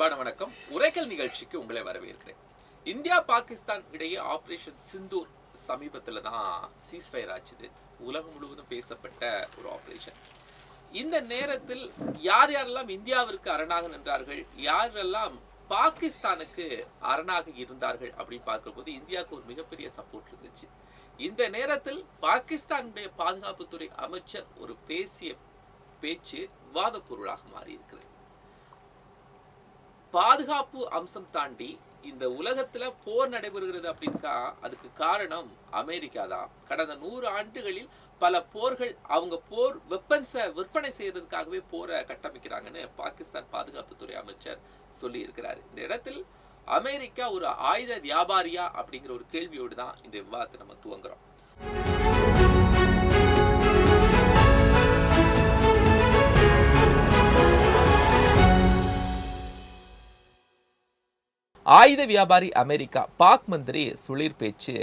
அன்பான வணக்கம். உரைக்கல் நிகழ்ச்சிக்கு உங்களை வரவேற்கிறேன். இந்தியா பாகிஸ்தான் இடையே ஆபரேஷன் சிந்தூர் சமீபத்தில் தான் சீஸ்ஃபயர் ஆச்சுது. உலகம் முழுவதும் பேசப்பட்ட ஒரு ஆபரேஷன். இந்த நேரத்தில் யார் யாரெல்லாம் இந்தியாவிற்கு அரணாக நின்றார்கள், யாரெல்லாம் பாகிஸ்தானுக்கு அரணாக இருந்தார்கள் அப்படின்னு பார்க்கும்போது இந்தியாவுக்கு ஒரு மிகப்பெரிய சப்போர்ட் இருந்துச்சு. இந்த நேரத்தில் பாகிஸ்தானுடைய பாதுகாப்புத்துறை அமைச்சர் ஒரு பேசிய பேச்சு விவாத பொருளாக மாறி இருக்கிறது. பாதுகாப்பு அம்சம் தாண்டி இந்த உலகத்துல போர் நடைபெறுகிறது அப்படின்னா அதுக்கு காரணம் அமெரிக்கா தான். கடந்த 100 ஆண்டுகளில் பல போர்கள் அவங்க போர் வெப்பன்ஸை விற்பனை செய்யறதுக்காகவே போரை கட்டமைக்கிறாங்கன்னு பாகிஸ்தான் பாதுகாப்புத்துறை அமைச்சர் சொல்லி இருக்கிறார். இந்த இடத்தில் அமெரிக்கா ஒரு ஆயுத வியாபாரியா அப்படிங்கிற ஒரு கேள்வியோடு தான் இந்த விவாதத்தை நம்ம துவங்குறோம். ஆயுத வியாபாரி அமெரிக்கா, பாக் மந்திரி சுளிர் பேச்சு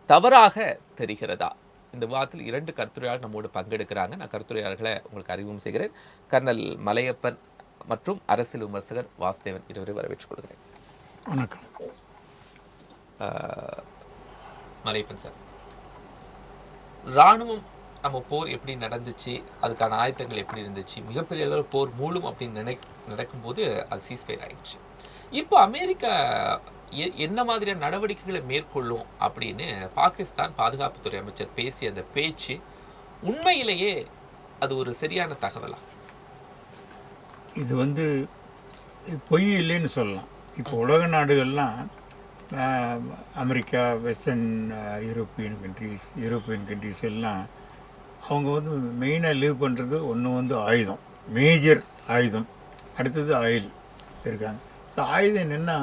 தவறாக தெரிகிறதா? இந்த விவாதத்தில் 2 கருத்துரையாளர் நம்மோடு பங்கெடுக்கிறாங்க. நான் கருத்துரையாளர்களை உங்களுக்கு அறிமுகம் செய்கிறேன். கர்னல் மலையப்பன் மற்றும் அரசியல் விமர்சகர் வாசுதேவன், இருவரை வரவேற்றுக் கொள்கிறேன். வணக்கம். மலையப்பன் சார், இராணுவம் நம்ம போர் எப்படி நடந்துச்சு, அதுக்கான ஆயத்தங்கள் எப்படி இருந்துச்சு, மிகப்பெரிய அளவில் போர் மூலம் அப்படின்னு நடக்கும்போது அது சீஸ்ஃபயர் ஆயிடுச்சு. இப்போ அமெரிக்கா என்ன மாதிரியான நடவடிக்கைகளை மேற்கொள்ளும் அப்படின்னு பாகிஸ்தான் பாதுகாப்புத்துறை அமைச்சர் பேசிய அந்த பேச்சு உண்மையிலேயே அது ஒரு சரியான தகவலா? இது பொய் இல்லைன்னு சொல்லலாம். இப்போ உலக நாடுகள்லாம் அமெரிக்கா, வெஸ்டர்ன் யூரோப்பியன் கண்ட்ரிஸ் எல்லாம் அவங்க மெயினாக லீவ் பண்ணுறது ஒன்று ஆயுதம், மேஜர் ஆயுதம். அடுத்தது ஆயில் இருக்காங்க. ஆயுதம் என்னென்னா,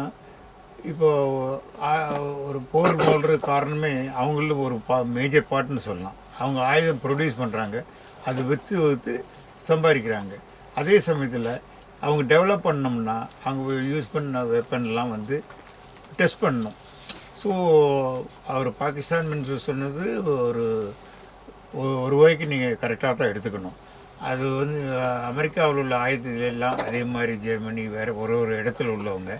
இப்போது ஒரு போர் போடுற காரணமே அவங்களும் ஒரு மேஜர் பார்ட்னு சொல்லலாம். அவங்க ஆயுதம் ப்ரொடியூஸ் பண்ணுறாங்க, அது விற்று சம்பாதிக்கிறாங்க. அதே சமயத்தில் அவங்க டெவலப் பண்ணோம்னா அவங்க யூஸ் பண்ண வெப்பன்லாம் டெஸ்ட் பண்ணணும். ஸோ அவர் பாகிஸ்தான் மினிஸ்டர் சொன்னது ஒரு வகைக்கு நீங்கள் கரெக்டாக தான் எடுத்துக்கணும். அது அமெரிக்காவில் உள்ள ஆயுதத்துலாம் அதே மாதிரி ஜெர்மனி, வேறு ஒரு இடத்துல உள்ளவங்க,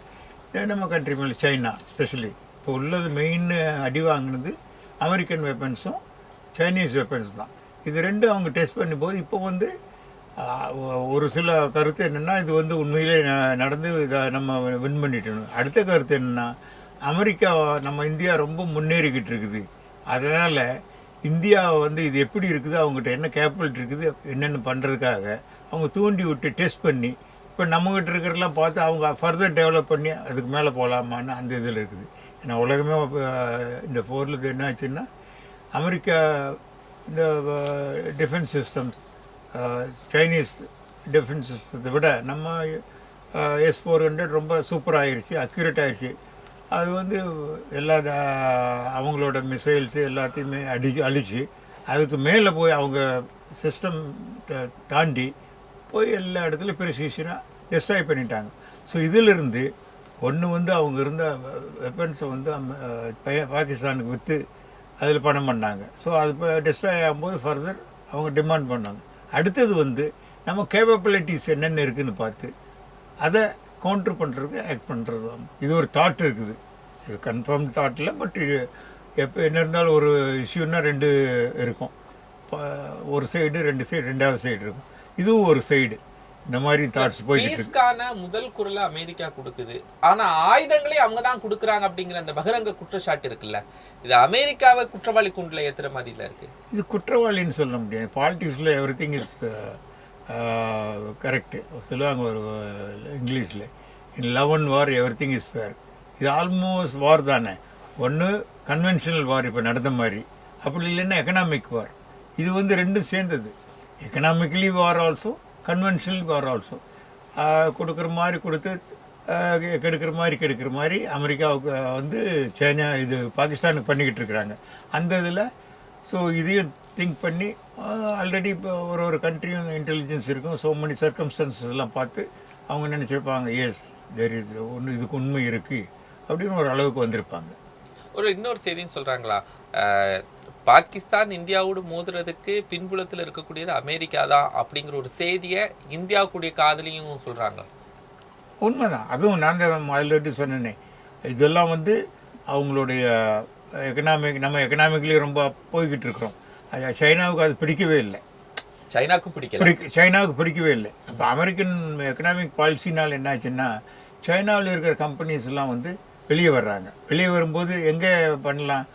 நம்ம கண்ட்ரி மேலே சைனா ஸ்பெஷலி இப்போ உள்ளது மெயின் அடி வாங்கினது அமெரிக்கன் வெப்பன்ஸும் சைனீஸ் வெப்பன்ஸ் தான். இது ரெண்டும் அவங்க டெஸ்ட் பண்ணும்போது இப்போ ஒரு சில கருத்து என்னென்னா, இது உண்மையிலே நடந்து இதை நம்ம வின் பண்ணிட்டோம். அடுத்த கருத்து என்னென்னா, அமெரிக்கா நம்ம இந்தியா ரொம்ப முன்னேறிக்கிட்டு இருக்குது, அதனால் இந்தியா இது எப்படி இருக்குது, அவங்ககிட்ட என்ன கேபிட்டல் இருக்குது, என்னென்ன பண்ணுறதுக்காக அவங்க தூண்டி விட்டு டெஸ்ட் பண்ணி இப்போ நம்மகிட்ட இருக்கிறதெல்லாம் பார்த்து அவங்க ஃபர்தர் டெவலப் பண்ணி அதுக்கு மேலே போகலாமான்னு அந்த இதில் இருக்குது. ஏன்னா உலகமே இந்த போரில் என்ன ஆச்சுன்னா, அமெரிக்கா இந்த டிஃபென்ஸ் சிஸ்டம்ஸ், சைனீஸ் டிஃபென்ஸ் சிஸ்டத்தை விட நம்ம S-400 ரொம்ப சூப்பராக ஆயிடுச்சு, அக்யூரேட் ஆகிடுச்சு. அது எல்லா அவங்களோட மிசைல்ஸு எல்லாத்தையுமே அழிச்சு அதுக்கு மேலே போய் அவங்க சிஸ்டம் தாண்டி போய் எல்லா இடத்துலையும் ப்ரிசிஷனாக டெஸ்ட்ராய் பண்ணிட்டாங்க. ஸோ இதிலிருந்து ஒன்று அவங்க இருந்த வெப்பன்ஸை பாகிஸ்தானுக்கு விற்று அதில் பணம் பண்ணாங்க. ஸோ அது இப்போ டெஸ்ட்ராய் ஆகும்போது ஃபர்தர் அவங்க டிமாண்ட் பண்ணாங்க. அடுத்தது நம்ம கேப்பபிலிட்டிஸ் என்னென்ன இருக்குதுன்னு பார்த்து அதை கவுண்டர் பண்ணுறதுக்கு ஆக்ட் பண்ணுறது. இது ஒரு தாட் இருக்குது, இது கன்ஃபார்ம் தாட் இல்லை. பட் எப்போ என்ன இருந்தாலும் ஒரு இஷ்யூன்னா 2 இருக்கும். ஒரு சைடு 2 சைடு, 2வது சைடு இருக்கும். இதுவும் ஒரு சைடு. இந்த மாதிரி தாட்ஸ் போயிட்டு முதல் குரலை அமெரிக்கா கொடுக்குது, ஆனா ஆயுதங்களே அவங்க தான் கொடுக்குறாங்க அப்படிங்கிற அந்த பகிரங்க குற்றச்சாட்டு இருக்குல்ல, இது அமெரிக்காவை குற்றவாளி கூண்டில் ஏற்றுற மாதிரில இருக்கு. இது குற்றவாளின்னு சொல்ல முடியாது. பாலிட்டிக்ஸில் எவ்ரி திங் இஸ் கரெக்டு சொல்லுவாங்க ஒரு இங்கிலீஷில், in love and war everything is fair. இது ஆல்மோஸ்ட் வார் தானே. ஒன்று கன்வென்ஷனல் வார் இப்போ நடந்த மாதிரி, அப்படி இல்லைன்னா எக்கனாமிக் வார். இது ரெண்டும் சேர்ந்தது. எக்கனாமிக்கலி வார் ஆல்சோ, கன்வென்ஷனல் வார் ஆல்சோ. கொடுக்குற மாதிரி கொடுத்து கெடுக்கிற மாதிரி அமெரிக்காவுக்கு சைனா இது பாகிஸ்தானுக்கு பண்ணிக்கிட்டு இருக்கிறாங்க அந்த இதில். ஸோ இதையும் திங்க் பண்ணி ஆல்ரெடி இப்போ ஒரு கண்ட்ரியும் இன்டெலிஜென்ஸ் இருக்கும். ஸோ மெனி சர்க்கம்ஸ்டன்சஸ் எல்லாம் பார்த்து அவங்க நினச்சிருப்பாங்க, எஸ் தேர் இஸ் இதுக்கு உண்மை இருக்குது அப்படின்னு ஒரு அளவுக்கு வந்திருப்பாங்க. இன்னொரு செய்தின்னு சொல்கிறாங்களா, பாகிஸ்தான் இந்தியாவோடு மோதுறதுக்கு பின்புலத்தில் இருக்கக்கூடியது அமெரிக்கா தான் அப்படிங்கிற ஒரு செய்தியை இந்தியாவுக்குடைய காதலியும் சொல்கிறாங்க. உண்மைதான். அதுவும் நான் தான் ஆல்ரெடி சொன்னேனே, இதெல்லாம் வந்து அவங்களுடைய நம்ம எக்கனாமிக்கலி ரொம்ப போய்கிட்டு இருக்கிறோம். அது சைனாவுக்கு அது பிடிக்கவே இல்லை. சைனாக்கும் பிடிக்கல. சைனாவுக்கு பிடிக்கவே இல்லை. அப்போ அமெரிக்கன் எக்கனாமிக் பாலிசினால் என்னாச்சுன்னா, சைனாவில் இருக்கிற கம்பெனிஸ் எல்லாம் வந்து வெளியே வர்றாங்க. வெளியே வரும்போது எங்கே பண்ணலாம்?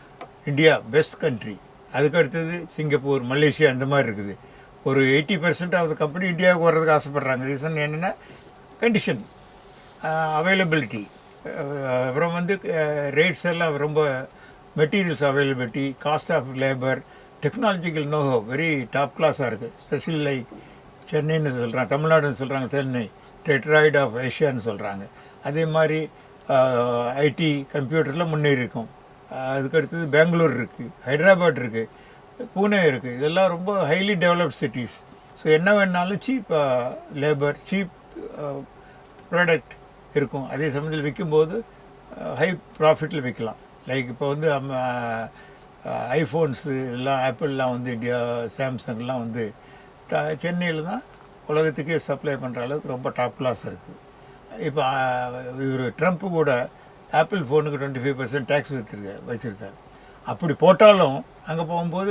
இந்தியா பெஸ்ட் கண்ட்ரி, அதுக்கு அடுத்தது சிங்கப்பூர், மலேசியா அந்த மாதிரி இருக்குது. ஒரு 80% ஆஃப் த கம்பெனி இந்தியாவுக்கு வர்றதுக்கு ஆசைப்பட்றாங்க. ரீசன் என்னென்னா கண்டிஷன், அவைலபிலிட்டி, அப்புறம் வந்து ரேட்ஸ் எல்லாம் ரொம்ப, materials availability, cost of labour, technological know very top கிளாஸாக இருக்குது. ஸ்பெஷலி லைக் சென்னைன்னு சொல்கிறாங்க, தமிழ்நாடுன்னு சொல்கிறாங்க, சென்னை டெட்ராய்டு ஆஃப் ஏஷியான்னு சொல்கிறாங்க. அதே மாதிரி ஐடி கம்ப்யூட்டரில் முன்னேறி இருக்கும். அதுக்கடுத்தது பெங்களூர் இருக்குது, ஹைதராபாத் இருக்குது, பூனே இருக்குது. இதெல்லாம் ரொம்ப ஹைலி டெவலப்ட் சிட்டிஸ். ஸோ என்ன வேணாலும் சீப் லேபர், சீப் ப்ராடக்ட் இருக்கும். அதே சமயத்தில் விற்கும்போது ஹை ப்ராஃபிட்டில் விற்கலாம். லைக் இப்போ வந்து ஐஃபோன்ஸு எல்லாம் ஆப்பிள்லாம் வந்து இந்தியா, சாம்சங்லாம் வந்து சென்னையில் தான் உலகத்துக்கே சப்ளை பண்ணுற அளவுக்கு ரொம்ப டாப் கிளாஸ் இருக்குது. இப்போ இவர் ட்ரம்ப்பு கூட ஆப்பிள் ஃபோனுக்கு 25% டேக்ஸ் வச்சுருக்காரு. அப்படி போட்டாலும் அங்கே போகும்போது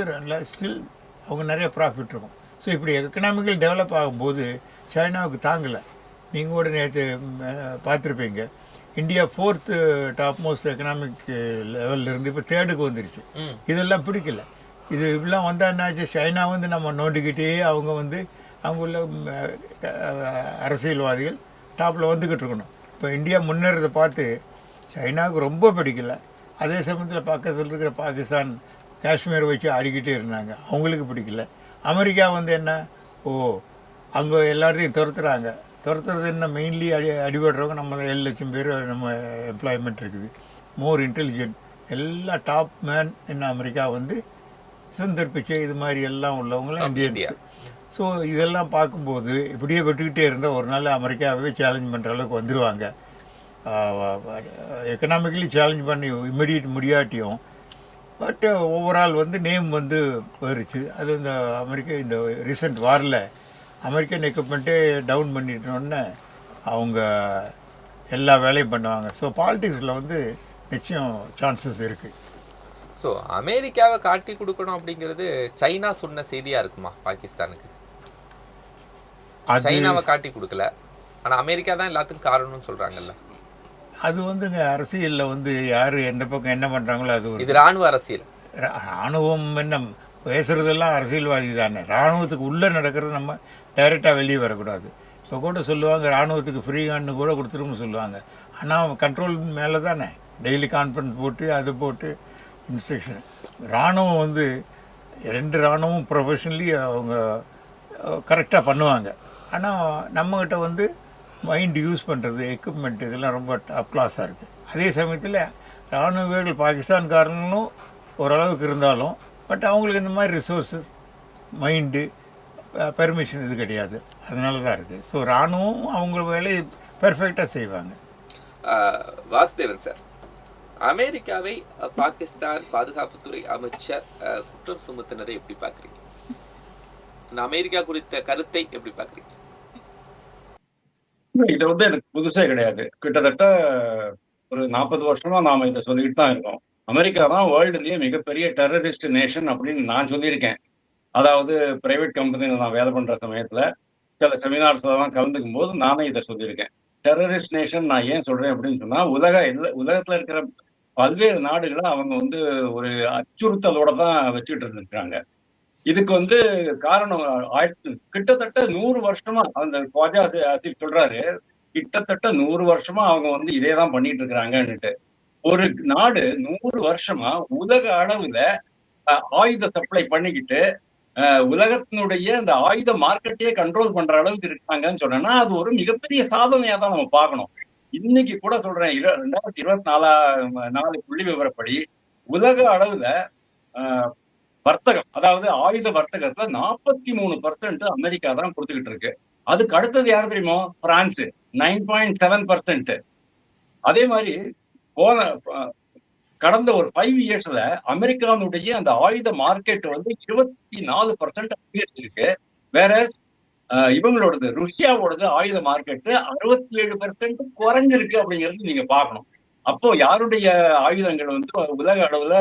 ஸ்டில் அவங்க நிறைய ப்ராஃபிட் இருக்கும். ஸோ இப்படி எக்கனாமிக்கல் டெவலப் ஆகும்போது சைனாவுக்கு தாங்கலை. நீங்கள் கூட நேற்று பார்த்துருப்பீங்க, India 4th top most economic லெவல்லேருந்து இப்போ 3rd வந்துருச்சு. இதெல்லாம் பிடிக்கல. இது இப்படிலாம் வந்தால் என்னாச்சு, சைனா வந்து நம்ம நோண்டிக்கிட்டே அவங்க வந்து அவங்க உள்ள அரசியல்வாதிகள் டாப்பில் வந்துக்கிட்டு இருக்கணும். இப்போ இந்தியா முன்னேறதை பார்த்து சைனாவுக்கு ரொம்ப பிடிக்கல. அதே சமயத்தில் பக்கத்தில் இருக்கிற பாகிஸ்தான் காஷ்மீரை வச்சு ஆடிக்கிட்டே இருந்தாங்க, அவங்களுக்கு பிடிக்கல. அமெரிக்கா வந்து என்ன, அங்கே எல்லாத்தையும் துரத்துறது என்ன, மெயின்லி அடிபடுறவங்க நம்ம 7 லட்சம் பேர் நம்ம எம்ப்ளாய்மெண்ட் இருக்குது, மோர் இன்டெலிஜென்ட், எல்லா டாப் மேன் என்ன அமெரிக்கா வந்து சுந்தர் பிச்சை இது மாதிரி எல்லாம் உள்ளவங்களாம் இந்தியன்ஸ். ஸோ இதெல்லாம் பார்க்கும்போது இப்படியே விட்டுக்கிட்டே இருந்தால் ஒரு நாள் அமெரிக்காவே சேலஞ்ச் பண்ணுற அளவுக்கு வந்துடுவாங்க. எக்கனாமிக்கலி சேலஞ்ச் பண்ணி இம்மிடியட் முடியாட்டியும், பட் ஓவரால் வந்து நேம் வந்து போயிடுச்சு. அது இந்த இந்த ரீசெண்ட் வாரில் அமெரிக்கன் எக்யூப்மெண்ட்டே டவுன் பண்ணிட்டோன்னே அவங்க எல்லா வேலையும் பண்ணுவாங்க. ஸோ பாலிடிக்ஸில் வந்து நிச்சயம் சான்சஸ் இருக்குது. ஸோ அமெரிக்காவை காட்டி கொடுக்கணும் அப்படிங்கிறது சைனா சொன்ன செய்தியாக இருக்குமா பாகிஸ்தானுக்கு? சைனாவை காட்டி கொடுக்கல, ஆனால் அமெரிக்கா தான் எல்லாத்துக்கும் காரணம்னு சொல்கிறாங்கல்ல. அது வந்துங்க அரசியலில் வந்து யார் எந்த பக்கம் என்ன பண்ணுறாங்களோ அது இது இராணுவ அரசியல். இராணுவம் என்ன பேசுகிறதெல்லாம் அரசியல்வாதி தானே. இராணுவத்துக்கு உள்ளே நடக்கிறது நம்ம டைரெக்டாக வெளியே வரக்கூடாது. இப்போ கூட சொல்லுவாங்க இராணுவத்துக்கு ஃப்ரீ ஹேண்டு கூட கொடுத்துருன்னு சொல்லுவாங்க. ஆனால் கண்ட்ரோல் மேலே தானே, டெய்லி கான்ஃபரன்ஸ் போட்டு அது போட்டு இன்ஸ்ட்ரக்ஷன். இராணுவம் வந்து 2 இராணுவம் ப்ரொஃபஷனலி அவங்க கரெக்டாக பண்ணுவாங்க. ஆனால் நம்மக்கிட்ட வந்து மைண்ட் யூஸ் பண்ணுறது, எக்யூப்மெண்ட் இதெல்லாம் ரொம்ப டாப் கிளாஸாக இருக்குது. அதே சமயத்தில் இராணுவ வீரர்கள் பாகிஸ்தான்காரங்களும் ஓரளவுக்கு இருந்தாலும், பட் அவங்களுக்கு இந்த மாதிரி ரிசோர்ஸஸ், மைண்டு, பெர்மிஷன் இது கிடையாது. அதனால தான் இருக்குது. ஸோ இராணுவம் அவங்க வேலையை பெர்ஃபெக்டாக செய்வாங்க. வாசுதேவன் சார், அமெரிக்காவை பாகிஸ்தான் பாதுகாப்புத்துறை அமைச்சர் குற்றம் சுமத்தினதை எப்படி பார்க்குறீங்க? அமெரிக்கா குறித்த கருத்தை எப்படி பார்க்குறீங்க? இது வந்து எனக்கு புதுசே கிடையாது. கிட்டத்தட்ட ஒரு 40 வருஷமா நாம இதை சொல்லிட்டு தான் இருக்கோம். அமெரிக்கா தான் வேர்ல்டுலயே மிகப்பெரிய டெரரிஸ்ட் நேஷன் அப்படின்னு நான் சொல்லியிருக்கேன். அதாவது பிரைவேட் கம்பெனியில் நான் வேலை பண்ற சமயத்துல சில செமினார்ஸ்ல எல்லாம் கலந்துக்கும் போது நானே இதை சொல்லியிருக்கேன். டெரரிஸ்ட் நேஷன் நான் ஏன் சொல்றேன் அப்படின்னு சொன்னா, உலகத்துல இருக்கிற பல்வேறு நாடுகளை அவங்க வந்து ஒரு அச்சுறுத்தலோட தான் வச்சுட்டு இருந்திருக்காங்க. இதுக்கு வந்து காரணம் கிட்டத்தட்ட 100 வருஷமா அந்த குவாஜா ஆசிப் சொல்றாரு, கிட்டத்தட்ட 100 வருஷமா அவங்க வந்து இதே தான் பண்ணிட்டு இருக்கிறாங்கன்னுட்டு. ஒரு நாடு 100 வருஷமா உலக அளவுல ஆயுத சப்ளை பண்ணிக்கிட்டு உலகத்தினுடைய அந்த ஆயுத மார்க்கெட்டையே கண்ட்ரோல் பண்ற அளவுக்கு இருக்காங்கன்னு சொன்னா அது ஒரு மிகப்பெரிய சாதனையா தான் நம்ம பார்க்கணும். இன்னைக்கு கூட சொல்றேன், 2024 புள்ளி விவரப்படி உலக அளவுல வர்த்தகம், அதாவது ஆயுத வர்த்தகத்துல 43% அமெரிக்கா தான் கொடுத்துக்கிட்டு இருக்கு. அதுக்கு அடுத்தது யாரு தெரியுமோ? பிரான்ஸ் 9.7%. அதே மாதிரி கடந்த ஒரு 5 இயர்ஸ்ல அமெரிக்காவுடைய அந்த ஆயுத மார்க்கெட் வந்து 24% அதிகரிச்சிருக்கு. வேற இவங்களோடது ருஷ்யாவோடது ஆயுத மார்க்கெட்டு 67% குறைஞ்சிருக்கு அப்படிங்கிறது நீங்க பார்க்கணும். அப்போ யாருடைய ஆயுதங்கள் வந்து உலக அளவுல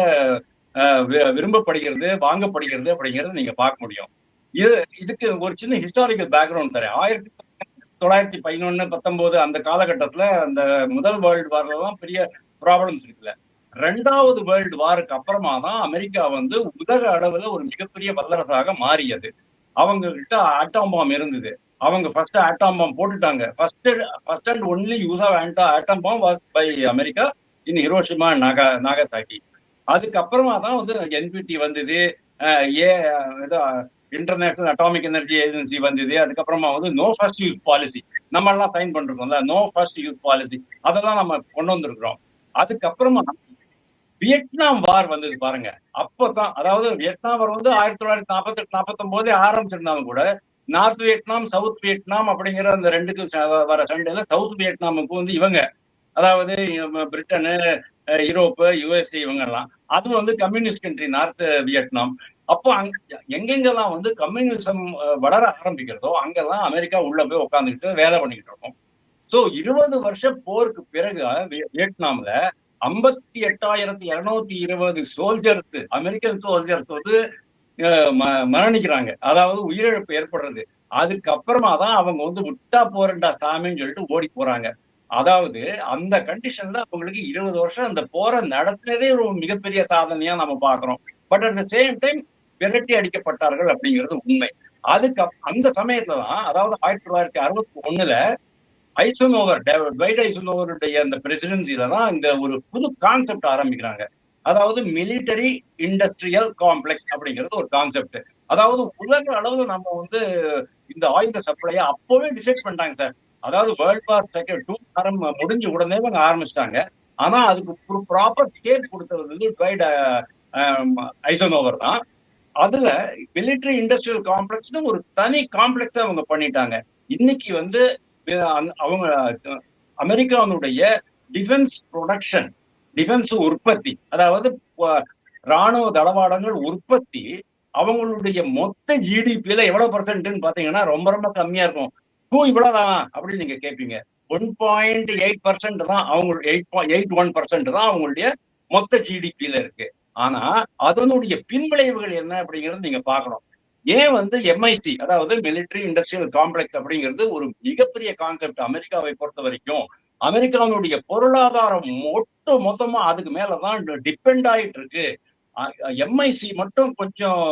விரும்பப்படுகிறது, வாங்கப்படுகிறது அப்படிங்கறத நீங்க பார்க்க முடியும். இதுக்கு ஒரு சின்ன ஹிஸ்டாரிக்கல் பேக்ரவுண்ட் தரேன். 1911, 19 அந்த காலகட்டத்துல அந்த முதல் வேர்ல்டு வார்ல தான் பெரிய ப்ராப்ளம்ஸ் இருக்குல்ல. 2வது வேர்ல்டு வாருக்கு அப்புறமா தான் அமெரிக்கா வந்து உலக அளவுல ஒரு மிகப்பெரிய வல்லரசாக மாறியது. அவங்க கிட்ட ஆட்டம் பாம் இருந்தது. அவங்க ஃபர்ஸ்ட் ஆட்டம் பாம் போட்டுட்டாங்க. First and only use of atom bomb was by America in Hiroshima Nagasaki. அதுக்கப்புறமா தான் வந்து என்பிடி வந்தது, a International Atomic Energy Agency வந்தது. அதுக்கப்புறமா வந்து நோ ஃபர்ஸ்ட் யூஸ் பாலிசி நம்ம எல்லாம் சைன் பண்ணிருக்கோம்ல, நோ ஃபர்ஸ்ட் யூஸ் பாலிசி அதெல்லாம் நம்ம கொண்டு வந்திருக்கிறோம். அதுக்கப்புறமா வியட்நாம் வார் வந்தது பாருங்க. அப்பதான், அதாவது வியட்நாம் வார் வந்து 1948, 49 ஆரம்பிச்சிருந்தாலும் கூட நார்த் வியட்நாம், சவுத் வியட்நாம் அப்படிங்கிற அந்த ரெண்டுக்கு வர சண்டையில சவுத் வியட்நாமுக்கு வந்து இவங்க, அதாவது பிரிட்டனு, யூரோப்பு, யுஎஸ்ஏ இவங்க எல்லாம், அது வந்து கம்யூனிஸ்ட் கண்ட்ரி நார்த் வியட்நாம். அப்போ எங்கெங்கெல்லாம் வந்து கம்யூனிசம் வளர ஆரம்பிக்கிறதோ அங்கெல்லாம் அமெரிக்கா உள்ள போய் உட்காந்துக்கிட்டு வேலை பண்ணிக்கிட்டு இருக்கோம். ஸோ 20 வருஷம் போருக்கு பிறகு வியட்நாம்ல 58,220 சோல்ஜர்ஸ், அமெரிக்கன் சோல்ஜர்ஸ் வந்து மரணிக்கிறாங்க, அதாவது உயிரிழப்பு ஏற்படுறது. அதுக்கப்புறமா தான் அவங்க வந்து விட்டா போறண்டா சாமின்னு சொல்லிட்டு ஓடி போறாங்க. அதாவது அந்த கண்டிஷன்ல அவங்களுக்கு 20 வருஷம் அந்த போரை நடத்தினதே ஒரு மிகப்பெரிய சாதனையா நம்ம பாக்குறோம். But at the same time விரட்டி அடிக்கப்பட்டார்கள் அப்படிங்கிறது உண்மை. அந்த சமயத்துலதான், அதாவது 1961 ஐசனோவர், ட்வைட் ஐசனோவருடைய அந்த பிரசிடென்சில தான் இந்த ஒரு புது கான்செப்ட் ஆரம்பிக்கிறாங்க. அதாவது மிலிட்டரி இண்டஸ்ட்ரியல் காம்ப்ளெக்ஸ் அப்படிங்கிறது ஒரு கான்செப்ட். அதாவது உலக அளவுல நம்ம வந்து இந்த ஆயுத சப்ளையை அப்பவே டிசைட் பண்ணிட்டாங்க சார். அதாவது வேர்ல்ட் வார் II முடிஞ்ச உடனே அவங்க ஆரம்பிச்சிட்டாங்க. ஆனா அதுக்கு ஒரு ப்ராப்பர் ஸ்கேல் கொடுத்தது வந்து ட்வைட் ஐசனோவர் தான். அதுல மிலிட்டரி இண்டஸ்ட்ரியல் காம்ப்ளெக்ஸ்னு ஒரு தனி காம்ப்ளெக்ஸ் அவங்க பண்ணிட்டாங்க. இன்னைக்கு வந்து அவங்க அமெரிக்காவுடைய டிஃபென்ஸ் ப்ரொடக்ஷன், டிஃபென்ஸ் உற்பத்தி, அதாவது ராணுவ தளவாடங்கள் உற்பத்தி அவங்களுடைய மொத்த ஜிடிபியில எவ்வளவு பர்சன்ட்னு பாத்தீங்கன்னா ரொம்ப ரொம்ப கம்மியா இருக்கும். இவ்வளவுதான் அப்படின்னு நீங்க கேட்பீங்க. 1.8% தான் அவங்க, 8.81% தான் அவங்களுடைய மொத்த ஜிடிபியில இருக்கு. ஆனா அதனுடைய பின்விளைவுகள் என்ன அப்படிங்கிறது நீங்க பார்க்கணும். ஏன் வந்து எம்ஐசி, அதாவது மிலிட்டரி இண்டஸ்ட்ரியல் காம்ப்ளெக்ஸ் அப்படிங்கிறது ஒரு மிகப்பெரிய கான்செப்ட் அமெரிக்காவை பொறுத்த வரைக்கும். அமெரிக்காவுடைய பொருளாதாரம் மொத்தமா அதுக்கு மேலதான் டிபெண்ட் ஆயிட்டு இருக்கு. எம்ஐசி மட்டும் கொஞ்சம்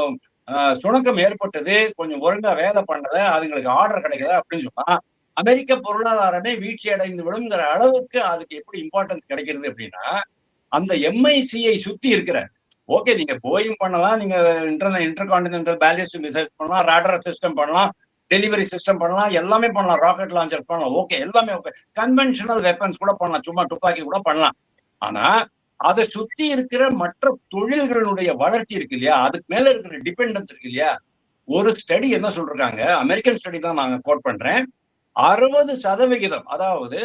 சுணக்கம் ஏற்பட்டது, கொஞ்சம் ஒழுங்கா வேலை பண்ணல, அதுங்களுக்கு ஆர்டர் கிடைக்கல அப்படின்னு சொன்னா அமெரிக்க பொருளாதாரமே வீழ்ச்சி அடைந்து விடுங்கிற அளவுக்கு அதுக்கு எப்படி இம்பார்ட்டன்ஸ் கிடைக்கிறது அப்படின்னா, அந்த எம்ஐசியை சுத்தி இருக்கிற, ஓகே நீங்க போயிங் பண்ணலாம், நீங்க இன்டர்கான்டினென்டல் பேலிஸ்டிக் மிசைல்ஸ் பண்ணலாம், ராடர் சிஸ்டம் பண்ணலாம், டெலிவரி சிஸ்டம் பண்ணலாம், எல்லாமே பண்ணலாம், ராக்கெட் லான்ச்சர் பண்ணலாம், ஓகே எல்லாமே ஓகே. கன்வென்ஷனல் வெப்பன்ஸ் கூட பண்ணலாம், சும்மா துப்பாக்கி கூட பண்ணலாம். ஆனா அதை சுத்தி இருக்கிற மற்ற தொழில்களுடைய வளர்ச்சி இருக்கு இல்லையா, அதுக்கு மேல இருக்கிற டிபெண்டன்ஸ் இருக்கு இல்லையா. ஒரு ஸ்டடி என்ன சொல்றாங்க, அமெரிக்கன் ஸ்டடி தான் நாங்க கோட் பண்றேன், 60%, அதாவது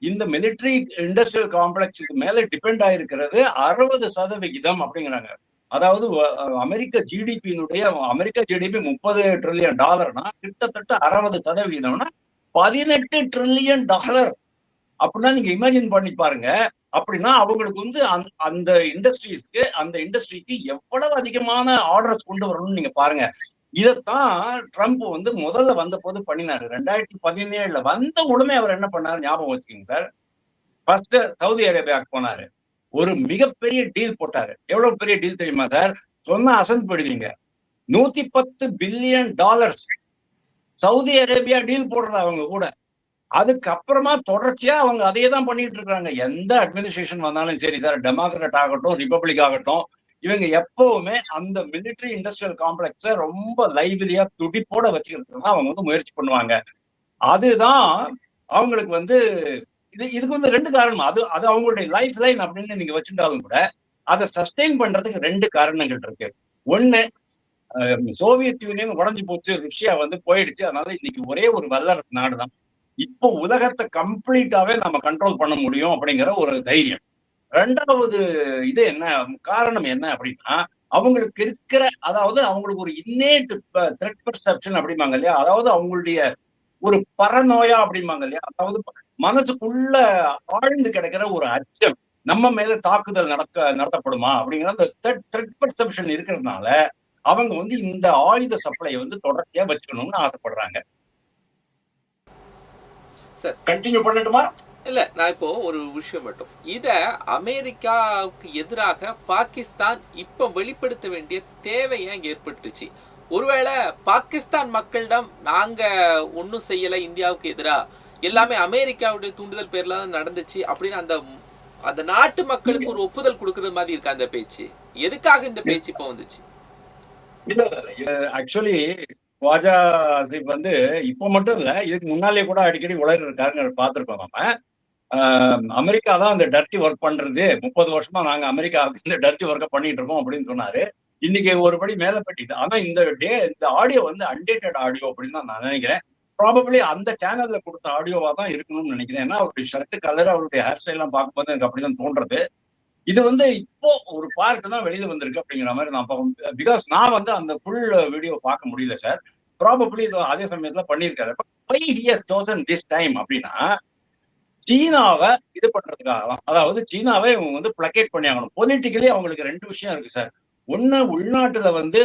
இந்த மிலிட்டரி இண்டஸ்ட்ரியல் காம்ப்ளெக்ஸுக்கு மேல டிபெண்ட் ஆயிருக்கிறது 60% அப்படிங்கிறாங்க. அதாவது அமெரிக்க ஜிடிபியினுடைய, அமெரிக்க ஜிடிபி $30 trillion, கிட்டத்தட்ட 60%, $18 trillion அப்படின்னா நீங்க இமேஜின் பண்ணி பாருங்க. அப்படின்னா அவங்களுக்கு வந்து அந்த இண்டஸ்ட்ரீஸ்க்கு, அந்த இண்டஸ்ட்ரிக்கு எவ்வளவு அதிகமான ஆர்டர்ஸ் கொண்டு வரணும்னு நீங்க பாருங்க. இதைத்தான் ட்ரம்ப் வந்து முதல்ல வந்த போது பண்ணினாரு. 2017 வந்த உடனே அவர் என்ன பண்ணாரு ஞாபகம் வச்சுக்கோங்க சார். ஃபர்ஸ்ட் சவுதி அரேபியாவுக்கு போனாரு, ஒரு மிகப்பெரிய டீல் போட்டாரு. எவ்வளவு பெரிய டீல் தெரியுமா சார்? சொன்னா அசந்து போயிடுவீங்க. $110 பில்லியன் சவுதி அரேபியா டீல் போடுறது அவங்க கூட. அதுக்கப்புறமா தொடர்ச்சியா அவங்க அதையே தான் பண்ணிட்டு இருக்காங்க. எந்த அட்மினிஸ்ட்ரேஷன் வந்தாலும் சரி சார், டெமோக்ராட் ஆகட்டும், ரிபப்ளிக் ஆகட்டும், இவங்க எப்பவுமே அந்த மிலிட்டரி இண்டஸ்ட்ரியல் காம்ப்ளெக்ஸ ரொம்ப லைவ்லியா துடிப்போட வச்சுக்கிறதுக்கு அவங்க வந்து முயற்சி பண்ணுவாங்க. அதுதான் அவங்களுக்கு வந்து இதுக்கு வந்து 2 காரணம். அது அவங்களுடைய லைஃப் லைன் அப்படின்னு நீங்க வச்சிருந்தாலும் கூட அதை சஸ்டெயின் பண்றதுக்கு 2 காரணங்கள் இருக்கு. ஒண்ணு, சோவியத் யூனியன் உடஞ்சு போச்சு, ருஷ்யா வந்து போயிடுச்சு, அதனால இன்னைக்கு ஒரே ஒரு வல்லரசு நாடுதான். இப்போ உலகத்தை கம்ப்ளீட்டாவே நம்ம கண்ட்ரோல் பண்ண முடியும் அப்படிங்கிற ஒரு தைரியம். 2வது இது என்ன காரணம் என்ன அப்படின்னா, அவங்களுக்கு இருக்கிற, அதாவது அவங்களுக்கு ஒரு இன்னேட் த்ரெட் பெர்செப்ஷன் அப்படிம்பாங்க இல்லையா, அதாவது அவங்களுடைய ஒரு பரநோயா அப்படிம்பாங்க இல்லையா, அதாவது மனசுக்குள்ள ஆழ்ந்து கிடக்கிற ஒரு அச்சம், நம்ம மேல தாக்குதல் நடத்தப்படுமா அப்படிங்கிற அந்த த்ரெட் பெர்செப்ஷன் இருக்கிறதுனால அவங்க வந்து இந்த ஆயுத சப்ளை வந்து தொடர்ச்சியா வச்சுக்கணும்னு ஆசைப்படுறாங்க. சார் கண்டினியூ பண்ணட்டுமா? இல்ல நான் இப்போ ஒரு விஷயம் மட்டும், இத அமெரிக்காவுக்கு எதிராக பாகிஸ்தான் இப்ப வெளிப்படுத்த வேண்டிய தேவை ஏன் ஏற்பட்டுச்சு? ஒருவேளை பாகிஸ்தான் மக்களிடம் நாங்க ஒன்றும் செய்யல இந்தியாவுக்கு எதிரா, எல்லாமே அமெரிக்காவுடைய தூண்டுதல் பேர்ல தான் நடந்துச்சு அப்படின்னு அந்த அந்த நாட்டு மக்களுக்கு ஒரு ஒப்புதல் கொடுக்கறது மாதிரி இருக்கா அந்த பேச்சு? எதுக்காக இந்த பேச்சு இப்போ வந்துச்சு? இல்ல, ஆக்சுவலி வாஜா ஆசிப் வந்து இப்ப மட்டும் இல்ல, இதுக்கு முன்னாலே கூட அடிக்கடி உலகில் இருக்காருங்க பார்த்திருக்கோம் நம்ம. அமெரிக்கா தான் அந்த டர்ட்டி ஒர்க் பண்றது, 30 வருஷமா நாங்க அமெரிக்காவுக்கு இந்த டர்ட்டி ஒர்க்கை பண்ணிட்டு இருக்கோம் அப்படின்னு சொன்னாரு. இன்னைக்கு ஒருபடி மேல பட்டிது. ஆனா இந்த ஆடியோ வந்து அன்டேட்டட் ஆடியோ அப்படின்னு தான் நான் நினைக்கிறேன். ப்ராபபிளி அந்த சேனல்ல கொடுத்த ஆடியோவா தான் இருக்கணும்னு நினைக்கிறேன். ஏன்னா அவருடைய ஷர்ட் கலர், அவருடைய ஹேர் ஸ்டைல் எல்லாம் பார்க்கும்போது எனக்கு அப்படிதான் தோன்றது. இது வந்து இப்போ ஒரு பார்க் தான் வெளியில வந்திருக்கு அப்படிங்கிற மாதிரி நான் பார்க்க, பிகாஸ் நான் வந்து அந்த ஃபுல் வீடியோ பார்க்க முடியல சார். ப்ராபபிளி இது அதே சமயத்துல பண்ணியிருக்காரு. why he has chosen this time அப்படின்னா, சீனாவை இது பண்றதுக்காக, அதாவது சீனாவை இவங்க வந்து பிளக்கேட் பண்ணி ஆகணும். பொலிட்டிக்கலி அவங்களுக்கு 2 விஷயம் இருக்கு சார். ஒண்ணு, உள்நாட்டுல வந்து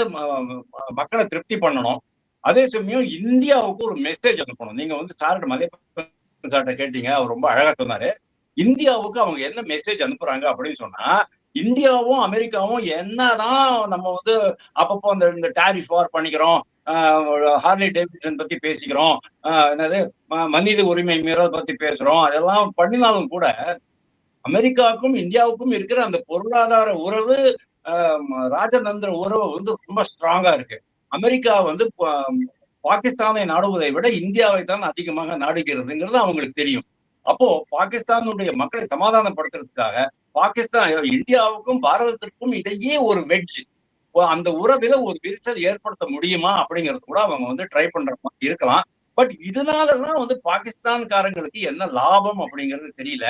மக்களை திருப்தி பண்ணணும். அதே சமயம் இந்தியாவுக்கு ஒரு மெசேஜ் அனுப்பணும். நீங்க வந்து சார்ட்ட மலையப்பன் சார்ட்ட கேட்டீங்க, அவர் ரொம்ப அழகா சொன்னாரு. இந்தியாவுக்கு அவங்க என்ன மெசேஜ் அனுப்புறாங்க அப்படின்னு சொன்னா, இந்தியாவும் அமெரிக்காவும் என்னதான் நம்ம வந்து அப்பப்போ இந்த டாரிஃப் வார் பண்ணிக்கிறோம், ஹார்லி டேவிட்சன் பத்தி பேசிக்கிறோம், என்னது மனித உரிமை மீறல் பத்தி பேசுறோம், அதெல்லாம் பண்ணினாலும் கூட அமெரிக்காவுக்கும் இந்தியாவுக்கும் இருக்கிற அந்த பொருளாதார உறவு, ராஜதந்திர உறவு வந்து ரொம்ப ஸ்ட்ராங்கா இருக்கு. அமெரிக்கா வந்து பாகிஸ்தானை நாடுவதை விட இந்தியாவை தான் அதிகமாக நாடுகிறதுங்கிறது அவங்களுக்கு தெரியும். அப்போ பாகிஸ்தானுடைய மக்களை சமாதானப்படுத்துறதுக்காக பாகிஸ்தான் இந்தியாவுக்கும் பாரதத்திற்கும் இடையே ஒரு வெட்ஜ், அந்த உறவில ஒரு விரிசல் ஏற்படுத்த முடியுமா அப்படிங்கிறது கூட அவங்க வந்து ட்ரை பண்ற மாதிரி இருக்கலாம். பட் இதனாலதான் வந்து பாகிஸ்தான்காரங்களுக்கு என்ன லாபம் அப்படிங்கிறது தெரியல.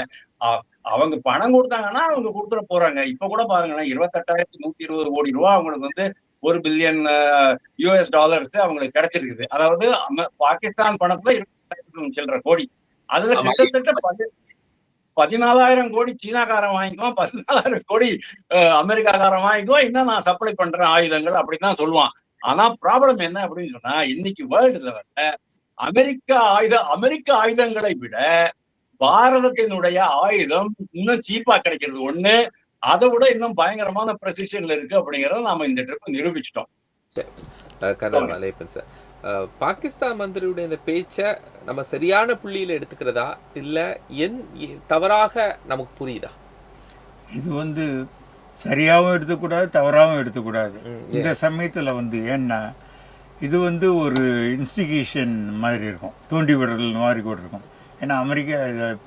அவங்க பணம் கொடுத்தாங்கன்னா அவங்க கொடுத்துட போறாங்க. இப்ப கூட பாருங்கன்னா 28,120 கோடி ரூபாய் அவங்களுக்கு வந்து 1 பில்லியன் US டாலருக்கு அவங்களுக்கு கிடைச்சிருக்குது. அதாவது பாகிஸ்தான் பணத்துல 20,000 சில்லற கோடி. அதுல கிட்டத்தட்ட 14,000 கோடி சீனாக்காரன் வாங்கிக்குவான், 14,000 கோடி அமெரிக்காக்காரன் வாங்கிக்குவான். இன்னும் நான் சப்ளை பண்றேன் ஆயுதங்கள் அப்படின்னு தான் சொல்லுவான். ஆனா ப்ராப்ளம் என்ன அப்படின்னு சொன்னா, இன்னைக்கு வேர்ல்டு லெவல்ல அமெரிக்க ஆயுதங்களை விட பாரதத்தினுடைய ஆயுதம் இன்னும் சீப்பா கிடைக்கிறது ஒண்ணு, அதை விட இன்னும் பயங்கரமான ப்ரெசிஷன்ல இருக்கு அப்படிங்கறத நாம இந்த ட்ரிப் நிரூபிச்சிட்டோம். கர்னல் மலையப்பன் சார், பாகிஸ்தான் மந்திரியுடைய இந்த பேச்சை நம்ம சரியான புள்ளியில் எடுத்துக்கிறதா இல்லை தவறாக நமக்கு புரியுதா? இது வந்து சரியாகவும் எடுத்துக்கூடாது, தவறாகவும் எடுத்துக்கூடாது. இந்த சமயத்தில் வந்து ஏன்னா இது வந்து ஒரு இன்ஸ்டிகேஷன் மாதிரி இருக்கும், தூண்டி விடுதல் மாதிரி கூட இருக்கும். ஏன்னா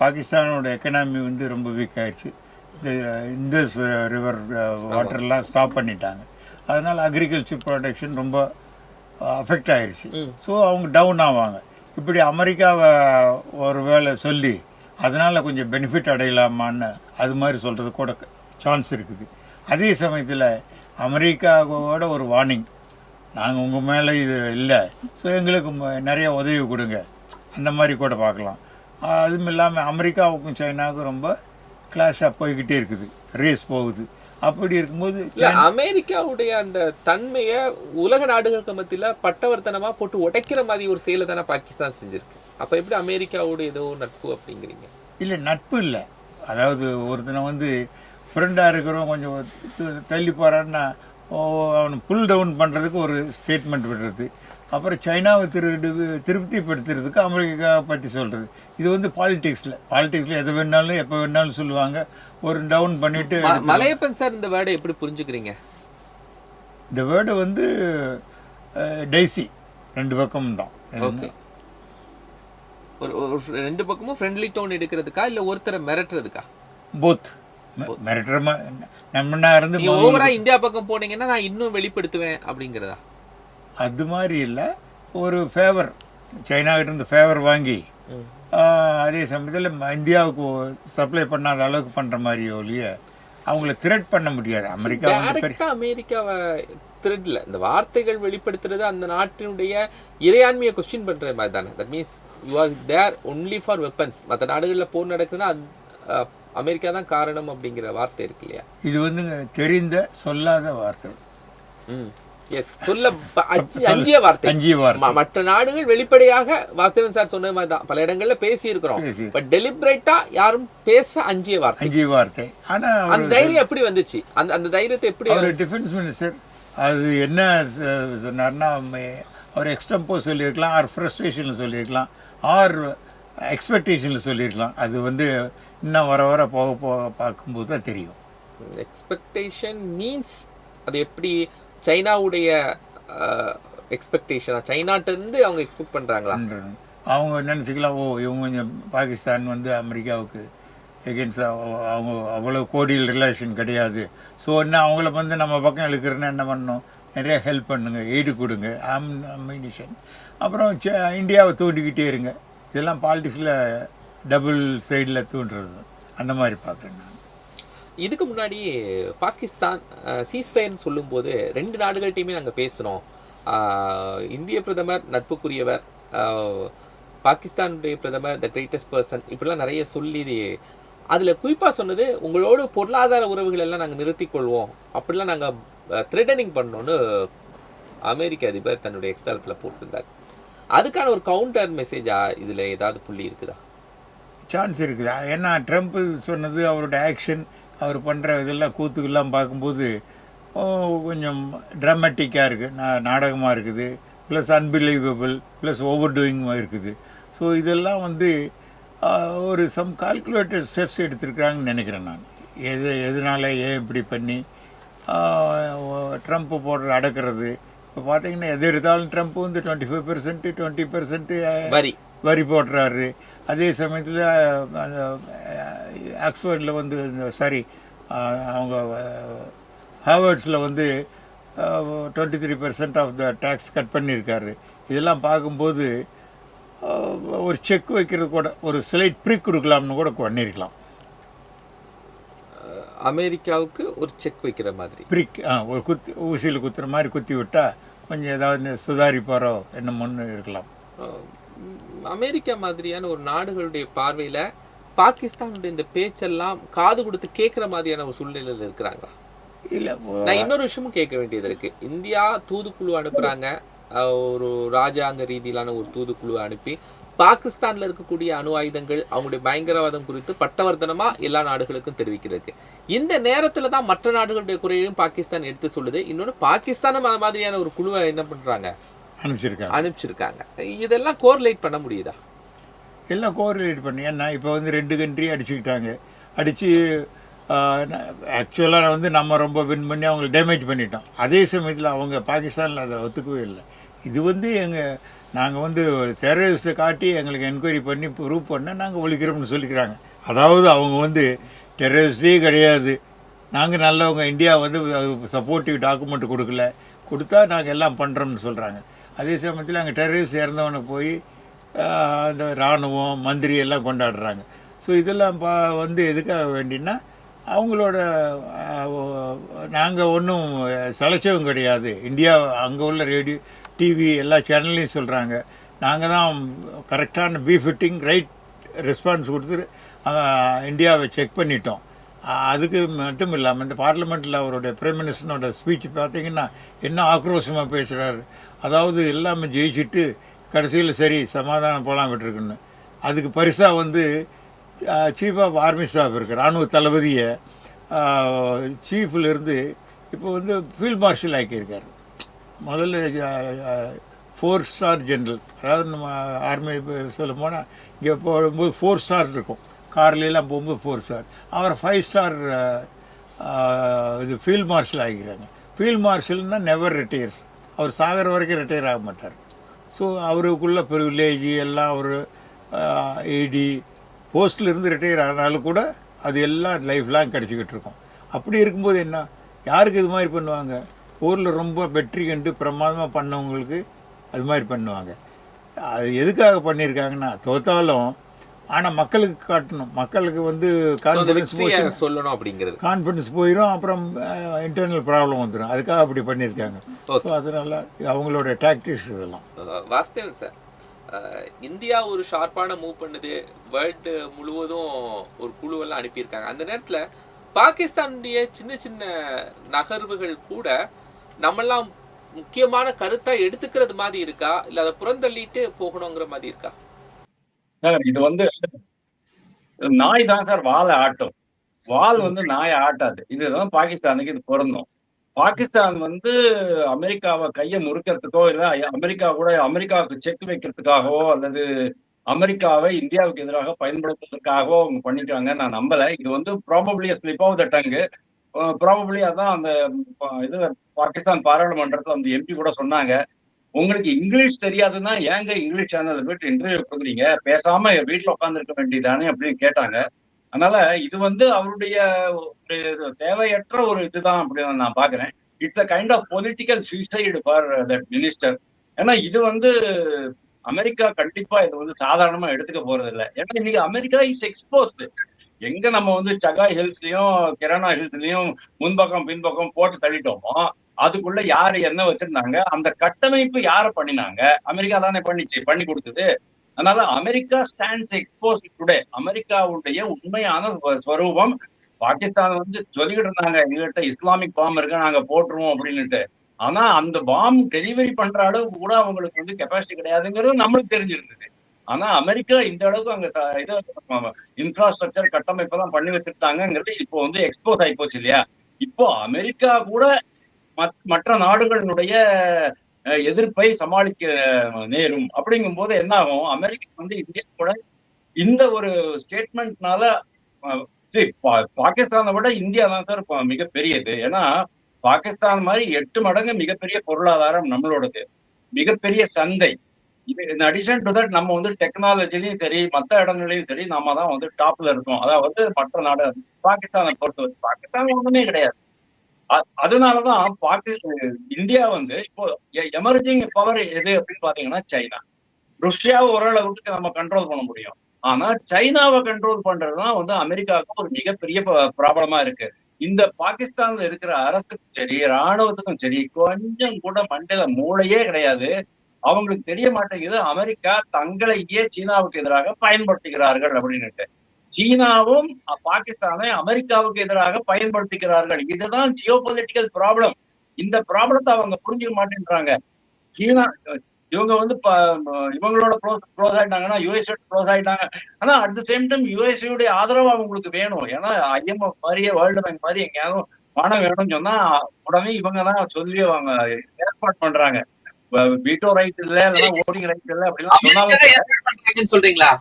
பாகிஸ்தானோட எக்கனாமி வந்து ரொம்ப வீக் ஆயிடுச்சு. இந்த ரிவர் வாட்டர்லாம் ஸ்டாப் பண்ணிட்டாங்க. அதனால் அக்ரிகல்ச்சர் ப்ரொடக்ஷன் ரொம்ப அஃபெக்ட் ஆயிடுச்சு. ஸோ அவங்க டவுன் ஆவாங்க. இப்படி அமெரிக்காவை ஒரு வேளை சொல்லி அதனால் கொஞ்சம் பெனிஃபிட் அடையலாமான்னு அது மாதிரி சொல்கிறது கூட சான்ஸ் இருக்குது. அதே சமயத்தில் அமெரிக்காவோட ஒரு வார்னிங், நாங்கள் உங்கள் மேலே இது இல்லை, ஸோ எங்களுக்கு நிறைய உதவி கொடுங்க, அந்த மாதிரி கூட பார்க்கலாம். அதுவும் இல்லாமல் அமெரிக்காவுக்கும் சைனாவுக்கும் ரொம்ப கிளாஷாக போய்கிட்டே இருக்குது, ரேஸ் போகுது. அப்படி இருக்கும்போது அமெரிக்காவுடைய அந்த தன்மையை உலக நாடுகளுக்கு மத்தியில் பட்டவர்த்தனமாக போட்டு உடைக்கிற மாதிரி ஒரு செயலை தானே பாகிஸ்தான் செஞ்சுருக்கு. அப்போ எப்படி அமெரிக்காவோட ஏதோ நட்பு அப்படிங்கிறீங்க? இல்லை, நட்பு இல்லை. அதாவது ஒருத்தனை வந்து ஃப்ரெண்டாக இருக்கிறவங்க கொஞ்சம் தள்ளி போகிறான்னா அவனை புல் டவுன் பண்ணுறதுக்கு ஒரு ஸ்டேட்மெண்ட் விடுறது, அப்புறம் சைனாவை திருப்திப்படுத்துறதுக்கு அமெரிக்கா பற்றி சொல்கிறது. இது வந்து பாலிடிக்ஸில் எது வேணாலும் எப்போ வேணாலும் சொல்லுவாங்க. ஒரு டவுன் பண்ணிட்டு. மலையப்பன் சார், இந்த வேர்டை எப்படி புரிஞ்சுக்கிறீங்க? இந்த வேர்டு வந்து டைசி, 2 பக்கமும் தான். ஓகே, ஒரு 2 பக்கமும் ஃப்ரெண்ட்லி டோன் எடுக்கிறதுக்கா இல்லை ஒருத்தரை மிரட்டுறதுக்கா? போத். மிரட்டுற நம்ம இருந்து ஓவரா இந்தியா பக்கம் போனீங்கன்னா நான் இன்னும் வெளிப்படுத்துவேன் அப்படிங்கிறதா? அது மாதிரி இல்லை, ஒரு ஃபேவர் சைனாகிட்ட இருந்து ஃபேவர் வாங்கி அதே சமயத்தில் இந்தியாவுக்கு சப்ளை பண்ணாத அளவுக்கு பண்ணுற மாதிரியோ இல்லையா, அவங்கள த்ரெட் பண்ண முடியாது. அமெரிக்கா வந்து டைரக்டா அமெரிக்காவை த்ரெட்ல இந்த வார்த்தைகள் வெளிப்படுத்துறது அந்த நாட்டினுடைய இறையாண்மையை கொஸ்டின் பண்ற மாதிரி தானே. That means you are there only for weapons. மற்ற நாடுகளில் போர் நடக்குதுன்னா அமெரிக்கா தான் காரணம் அப்படிங்கிற வார்த்தை இருக்கு இல்லையா? இது வந்து தெரிந்த சொல்லாத வார்த்தை. எஸ், சொல்ல அஞ்சிய வார்த்தை. மற்ற நாடுகள் வெளிப்படையாக வாசுதேவன் சார் சொன்ன மாதிரி தான் பல இடங்கள்ல பேசி இருக்கிறோம். பட் டெலிபரேட்டா யாரும் பேச அஞ்சிய வார்த்தை. ஆனா அந்த தைரியம் எப்படி வந்துச்சு? அந்த தைரியத்தை எப்படி அவர் டிஃபென்ஸ் மினிஸ்டர் அது என்ன சொன்னார்னா, அவர் எக்ஸ்டம்போ சொல்லியிருக்கலாம், ஆர் ஃப்ரஸ்ட்ரேஷனில் சொல்லியிருக்கலாம், ஆர் எக்ஸ்பெக்டேஷனில் சொல்லியிருக்கலாம். அது வந்து இன்னும் வர வர போக போக பார்க்கும்போது தான் தெரியும். எக்ஸ்பெக்டேஷன் மீன்ஸ் அது எப்படி சைனாவுடைய எக்ஸ்பெக்டேஷனா? சைனாட்டிருந்து அவங்க எக்ஸ்பெக்ட் பண்ணுறாங்களா? அவங்க நினச்சிக்கலாம், ஓ இவங்க கொஞ்சம் பாகிஸ்தான் வந்து அமெரிக்காவுக்கு எகென்ஸ்ட் அவங்க அவ்வளோ கோடியில் ரிலேஷன் கிடையாது. ஸோ என்ன அவங்கள வந்து நம்ம பக்கம் இழுக்கிறேன்னா என்ன பண்ணணும், நிறைய ஹெல்ப் பண்ணுங்க, எய்டு கொடுங்க, அம்யூனிஷன், அப்புறம் இந்தியாவை தூண்டிக்கிட்டே இருங்க. இதெல்லாம் பாலிட்டிக்ஸில் டபுள் சைடில் தூண்டுறது, அந்த மாதிரி பார்க்குறேன் நான். இதுக்கு முன்னாடி பாகிஸ்தான் சீஸ்ஃபயர்னு சொல்லும்போது 2 நாடுகள்கிட்டையுமே நாங்கள் பேசினோம். இந்திய பிரதமர் நட்புக்குரியவர், பாகிஸ்தானுடைய பிரதமர் த கிரேட்டஸ்ட் பர்சன், இப்படிலாம் நிறைய சொல்லி அதில் குறிப்பாக சொன்னது உங்களோட பொருளாதார உறவுகள் எல்லாம் நாங்கள் நிறுத்திக்கொள்வோம், அப்படிலாம் நாங்கள் த்ரெட்டனிங் பண்ணோன்னு அமெரிக்க அதிபர் தன்னுடைய எக்ஸ்தலத்தில் போட்டிருந்தார். அதுக்கான ஒரு கவுண்டர் மெசேஜாக இதில் ஏதாவது புள்ளி இருக்குதா? சான்ஸ் இருக்குதா? ஏன்னா ட்ரம்ப் சொன்னது, அவரோட ஆக்ஷன், அவர் பண்ணுற இதெல்லாம் கூத்துக்கெல்லாம் பார்க்கும்போது கொஞ்சம் ட்ராமேட்டிக்காக இருக்குது, நாடகமாக இருக்குது, ப்ளஸ் அன்பிலீவபிள், ப்ளஸ் ஓவர் டூயிங்காக இருக்குது. ஸோ இதெல்லாம் வந்து ஒரு சம் கால்குலேட்டட் ஸ்டெப்ஸ் எடுத்திருக்கிறாங்கன்னு நினைக்கிறேன் நான். எதனால ஏன் இப்படி பண்ணி ட்ரம்ப் போடுற அடக்கிறது. இப்போ பார்த்தீங்கன்னா எது எடுத்தாலும் ட்ரம்ப் வந்து 25%, 20% வரி போடுறாரு. அதே சமயத்தில் அந்த ஆக்ஸ்ஃபோர்டில் வந்து அவங்க ஹார்வர்ட்ஸில் வந்து 23% ஆஃப் த டேக்ஸ் கட் பண்ணியிருக்காரு. இதெல்லாம் பார்க்கும்போது ஒரு செக் வைக்கிறது கூட, ஒரு ஸ்லைட் ப்ரிக் கொடுக்கலாம்னு கூட பண்ணியிருக்கலாம். அமெரிக்காவுக்கு ஒரு செக் வைக்கிற மாதிரி ப்ரிக், ஒரு ஊசியில் குத்துற மாதிரி குத்தி விட்டால் கொஞ்சம் ஏதாவது சுதாரிப்பாரோ என்னமோன்னு இருக்கலாம். அமெரிக்கா மாதிரியான ஒரு நாடுகளுடைய பார்வையில் பாகிஸ்தானுடைய இந்த பேச்செல்லாம் காது கொடுத்து கேட்குற மாதிரியான ஒரு சூழ்நிலையில் இருக்கிறாங்களா? இல்லை, நான் இன்னொரு விஷயமும் கேட்க வேண்டியது இருக்குது. இந்தியா தூதுக்குழு அனுப்புகிறாங்க, ஒரு ராஜாங்க ரீதியிலான ஒரு தூதுக்குழுவை அனுப்பி பாகிஸ்தானில் இருக்கக்கூடிய அணு ஆயுதங்கள், அவங்களுடைய பயங்கரவாதம் குறித்து பட்டவர்த்தனமாக எல்லா நாடுகளுக்கும் தெரிவிக்கிறதுக்கு. இந்த நேரத்தில் தான் மற்ற நாடுகளுடைய குறையையும் பாகிஸ்தான் எடுத்து சொல்லுது. இன்னொன்று பாகிஸ்தானும் மாதிரியான ஒரு குழுவை என்ன பண்ணுறாங்க, அனுப்பிச்சிருக்காங்க. இதெல்லாம் கோரிலேட் பண்ண முடியுதா? எல்லாம் கோரிலேட் பண்ணி, ஏன்னா இப்போ வந்து 2 கண்ட்ரி அடிச்சுக்கிட்டாங்க. அடித்து ஆக்சுவலாக வந்து நம்ம ரொம்ப வின் பண்ணி அவங்களை டேமேஜ் பண்ணிட்டோம். அதே சமயத்தில் அவங்க பாகிஸ்தானில் அதை ஒத்துக்கவே இல்லை. இது வந்து நாங்கள் வந்து டெரரிஸ்ட்டை காட்டி எங்களுக்கு என்கொயரி பண்ணி ப்ரூவ் பண்ண நாங்கள் ஒழிக்கிறோம்னு சொல்லிக்கிறாங்க. அதாவது அவங்க வந்து டெரரிஸ்டே கிடையாது, நாங்கள் நல்லவங்க, இந்தியா வந்து சப்போர்ட்டிவ் டாக்குமெண்ட் கொடுத்தா நாங்கள் எல்லாம் பண்ணுறோம்னு சொல்கிறாங்க. அதே சமயத்தில் அங்கே டெரரிஸ்ட் இறந்தவனை போய் அந்த இராணுவம் மந்திரி எல்லாம் கொண்டாடுறாங்க. ஸோ இதெல்லாம் வந்து எதுக்காக வேண்டின்னா அவங்களோட நாங்கள் ஒன்றும் சலைச்சவும் கிடையாது. இந்தியா அங்கே உள்ள ரேடியோ டிவி எல்லா சேனல்லையும் சொல்கிறாங்க, நாங்கள் தான் கரெக்டான ஃபிட்டிங் ரைட் ரெஸ்பான்ஸ் கொடுத்து இந்தியாவை செக் பண்ணிட்டோம். அதுக்கு மட்டும் இல்லாமல் இந்த பார்லிமெண்ட்டில் அவருடைய பிரைம் மினிஸ்டரோட ஸ்பீச் பார்த்தீங்கன்னா என்ன ஆக்ரோஷமாக பேசுகிறாரு. அதாவது எல்லாமே ஜெயிச்சுட்டு கடைசியில் சரி சமாதானம் போகலாம் விட்டுருக்குன்னு. அதுக்கு பரிசாக வந்து சீஃப் ஆஃப் ஆர்மி ஸ்டாஃப் இருக்குது, இராணுவ தளபதியை சீஃபிலிருந்து இப்போ வந்து ஃபீல்ட் மார்ஷல் ஆக்கியிருக்காரு. முதல்ல 4 ஸ்டார் ஜென்ரல், அதாவது நம்ம ஆர்மி சொல்ல போனால் இங்கே போகும்போது 4 ஸ்டார் இருக்கும், கார்லாம் போகும்போது 4 ஸ்டார். அவர் 5 ஸ்டார் இது ஃபீல்ட் மார்ஷல் ஆகிக்கிறாங்க. ஃபீல்ட் மார்ஷல்னால் நெவர் ரிட்டையர்ஸ், அவர் சாகிற வரைக்கும் ரிட்டையர் ஆக மாட்டார். ஸோ அவருக்குள்ள ப்ரிவிலேஜ் எல்லாம் ஒரு ஏடி போஸ்ட்லேருந்து ரிட்டையர் ஆனாலும் கூட அது எல்லாம் லைஃப் லாங் கிடச்சிக்கிட்டு இருக்கும். அப்படி இருக்கும்போது என்ன, யாருக்கு இது மாதிரி பண்ணுவாங்க? ஊரில் ரொம்ப வெற்றி கண்டு பிரமாதமாக பண்ணவங்களுக்கு அது மாதிரி பண்ணுவாங்க. அது எதுக்காக பண்ணியிருக்காங்கன்னா, தோத்தாலும் ஆனால் மக்களுக்கு காட்டணும், மக்களுக்கு வந்து ஸோ அந்த கான்ஃபிடன்ஸ் வெற்றியை போச்சு, சொல்லணும் அப்படிங்கிறது. கான்ஃபிடன்ஸ் போயிடும், அப்புறம் இன்டர்னல் ப்ராப்ளம் வந்துடும். அதுக்காக அப்படி பண்ணியிருக்காங்க. ஸோ அதனால் அவங்களோட டாக்டிக்ஸ் இதெல்லாம். வாஸ்தவன் சார், இந்தியா ஒரு ஷார்ப்பான மூவ் பண்ணுது, வேர்ல்டு முழுவதும் ஒரு குழுவெல்லாம் அனுப்பியிருக்காங்க. அந்த நேரத்தில் பாகிஸ்தானுடைய சின்ன சின்ன நகர்வுகள் கூட நம்மெல்லாம் முக்கியமான கருத்தா எடுத்துக்கிறது மாதிரி இருக்கா, இல்லை அதை புறந்தள்ளிட்டு போகணுங்கிற மாதிரி இருக்கா? சார் இது வந்து நாய் தான் சார் வாலை ஆட்டும், வால் வந்து நாயை ஆட்டாது. இதுதான் பாகிஸ்தானுக்கு இது பொருந்தும். பாகிஸ்தான் வந்து அமெரிக்காவை கையை முறுக்கிறதுக்கோ இல்ல அமெரிக்காவுக்கு செக் வைக்கிறதுக்காகவோ அல்லது அமெரிக்காவை இந்தியாவுக்கு எதிராக பயன்படுத்துறதுக்காகவோ அவங்க பண்ணிட்டாங்க நான் நம்பல. இது வந்து probably slip of the tongue. Probably அதான் அந்த இது பாகிஸ்தான் பாராளுமன்றத்தில் அந்த எம்பி கூட சொன்னாங்க, உங்களுக்கு இங்கிலீஷ் தெரியாதுன்னா ஏங்க இங்கிலீஷ் சேனல் போயிட்டு இன்டர்வியூ கொடுக்குறீங்க, பேசாம வீட்டுல உட்கார்ந்து இருக்க வேண்டியதானே அப்படின்னு கேட்டாங்க. அதனால இது வந்து அவருடைய தேவையற்ற ஒரு இதுதான் அப்படின்னு நான் பாக்குறேன். It's a kind of political suicide for that minister. ஏன்னா இது வந்து அமெரிக்கா கண்டிப்பா இது வந்து சாதாரணமா எடுத்துக்க போறது இல்லை. ஏன்னா இன்னைக்கு அமெரிக்கா இஸ் எக்ஸ்போஸ்டு. எங்க நம்ம வந்து சகாய் ஹில்ஸ்லயும் கிரானா ஹில்ஸ்லயும் முன்பக்கம் பின்பக்கம் போட்டு தள்ளிட்டோமோ அதுக்குள்ள யாரு என்ன வச்சிருந்தாங்க, அந்த கட்டமைப்பு யாரை பண்ணினாங்க, அமெரிக்கா தானே பண்ணி கொடுத்தது. அதனால அமெரிக்கா ஸ்டாண்ட்ஸ் எக்ஸ்போஸ் டுடே. அமெரிக்காவுடைய உண்மையான ஸ்வரூபம். பாகிஸ்தான் வந்து சொல்லிக்கிட்டு இருந்தாங்க எங்ககிட்ட இஸ்லாமிக் பாம் இருக்கு நாங்க போட்டுருவோம் அப்படின்னுட்டு. ஆனா அந்த பாம் டெலிவரி பண்ற அளவுக்கு கூட அவங்களுக்கு வந்து கெப்பாசிட்டி கிடையாதுங்கிறது நம்மளுக்கு தெரிஞ்சிருந்தது. ஆனா அமெரிக்கா இந்த அளவுக்கு அங்க இது இன்ஃப்ராஸ்ட்ரக்சர் கட்டமைப்பெல்லாம் பண்ணி வச்சிருக்காங்கிறது இப்போ வந்து எக்ஸ்போஸ் ஆகி போச்சு இல்லையா. இப்போ அமெரிக்கா கூட மற்ற நாடுகளினுடைய எதிர்ப்பை சமாளிக்க நேரும். அப்படிங்கும் போது என்ன ஆகும், அமெரிக்கா வந்து இந்தியா கூட இந்த ஒரு ஸ்டேட்மெண்ட்னால பாகிஸ்தானை விட இந்தியா தான் சார் மிகப்பெரியது. ஏன்னா பாகிஸ்தான் மாதிரி 8 மடங்கு மிகப்பெரிய பொருளாதாரம் நம்மளோடது, மிகப்பெரிய சந்தை. இன் அடிஷன் டு தட் நம்ம வந்து டெக்னாலஜிலையும் சரி மற்ற இடங்களையும் சரி நாம தான் வந்து டாப்ல இருக்கோம். அதாவது மற்ற நாடு பாகிஸ்தானை பொறுத்தவரை பாகிஸ்தான் ஒண்ணுமே கிடையாது. அதனாலதான் இந்தியா வந்து இப்போ எமர்ஜிங் பவர் எது அப்படின்னு பாத்தீங்கன்னா சைனா. ருஷ்யாவை ஓரளவுக்கு நம்ம கண்ட்ரோல் பண்ண முடியும். ஆனா சைனாவை கண்ட்ரோல் பண்றதுதான் வந்து அமெரிக்காவுக்கு ஒரு மிகப்பெரிய ப்ராப்ளமா இருக்கு. இந்த பாகிஸ்தான்ல இருக்கிற அரசுக்கும் சரி ராணுவத்துக்கும் சரி கொஞ்சம் கூட மண்டையில மூளையே கிடையாது. அவங்களுக்கு தெரிய மாட்டேங்குது அமெரிக்கா தங்களையே சீனாவுக்கு எதிராக பயன்படுத்துகிறார்கள் அப்படின்னுட்டு. சீனாவும் பாகிஸ்தானை அமெரிக்காவுக்கு எதிராக பயன்படுத்திக்கிறார்கள். இதுதான் ஜியோ பொலிட்டிக்கல் ப்ராப்ளம். இந்த ப்ராப்ளத்தை அவங்க புரிஞ்சுக்க மாட்டேன்றாங்க. சீனா இவங்க வந்து இவங்களோட க்ளோஸ் ஆயிட்டாங்கன்னா யுஎஸ் க்ளோஸ் ஆயிட்டாங்க. ஆனா அட் த சேம் டைம் யுஎஸ்ஏடைய ஆதரவு அவங்களுக்கு வேணும். ஏன்னா ஐஎம்எஃப் மாதிரியே வேர்ல்டு பேங்க் மாதிரி எங்கேயாவது பணம் வேணும்னு சொன்னா உடனே இவங்க தான் சொல்லி அவங்க ஏற்பாடு பண்றாங்க. வீட்டோ ரைட் இல்ல இல்லைன்னா ஓட்டிங் ரைட் இல்ல அப்படிலாம் சொன்னாலும் சொல்றீங்களா?